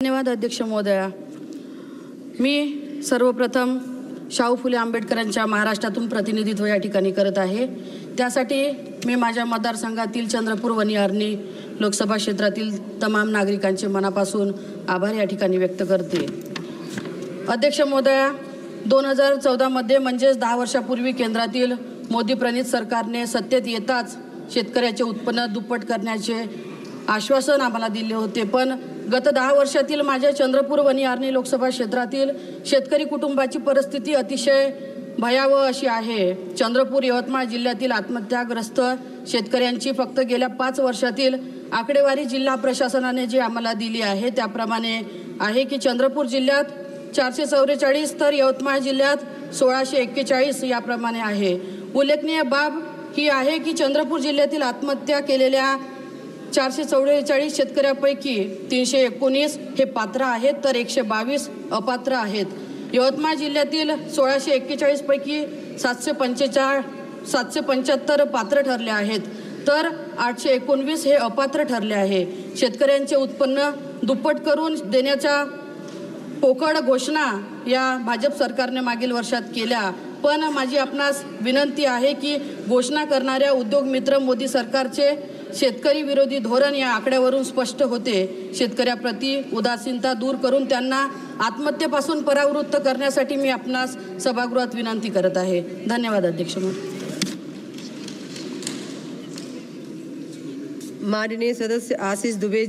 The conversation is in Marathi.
धन्यवाद अध्यक्ष महोदया। मी सर्वप्रथम शाहू फुले आंबेडकरांच्या महाराष्ट्रातून प्रतिनिधित्व या ठिकाणी करत आहे। त्यासाठी मी माझ्या मतदारसंघातील चंद्रपूर वनी आर्णी लोकसभा क्षेत्रातील तमाम नागरिकांचे मनापासून आभार या ठिकाणी व्यक्त करते। अध्यक्ष महोदया, 2014 मध्ये म्हणजेच 10 वर्षापूर्वी केंद्रातील मोदी प्रणित सरकारने सत्तेत येताच शेतकऱ्याचे उत्पन्न दुप्पट करण्याचे आश्वासन आम्हाला दिले होते। पण गत 10 वर्षातील माझ्या चंद्रपूर वनी आर्णी लोकसभा क्षेत्रातील शेतकरी कुटुंबाची परिस्थिती अतिशय भयावह अशी आहे। चंद्रपूर यवतमाळ जिल्ह्यातील आत्महत्याग्रस्त शेतकऱ्यांची फक्त गेल्या 5 वर्षातील आकडेवारी जिल्हा प्रशासनाने जी आम्हाला दिली आहे त्याप्रमाणे आहे की चंद्रपूर जिल्ह्यात 444 तर यवतमाळ जिल्ह्यात 1641 याप्रमाणे आहे। उल्लेखनीय बाब ही आहे की चंद्रपूर जिल्ह्यातील आत्महत्या केलेल्या 444 शेतकऱ्यांपैकी 319 हे पात्र आहेत तर 122 अपात्र आहेत। यवतमाळ जिल्ह्यातील 1641 पैकी 775 पात्र ठरले आहेत तर 819 हे अपात्र ठरले आहे। शेतकऱ्यांचे उत्पन्न दुप्पट करून देण्याच्या पोकळ घोषणा या भाजप सरकारने मागील वर्षात केल्या। पण माझी आपणास विनंती आहे की घोषणा करणाऱ्या उद्योग मित्र मोदी सरकारचे शेतकरी विरोधी धोरण या आकड्यावरून स्पष्ट होते। शेतकऱ्याप्रती उदासीनता दूर करून त्यांना आत्महत्येपासून परावृत्त करण्यासाठी मी आपणास सभागृहात विनंती करत आहे। धन्यवाद अध्यक्ष महोदय। माननीय सदस्य आशीष दुबे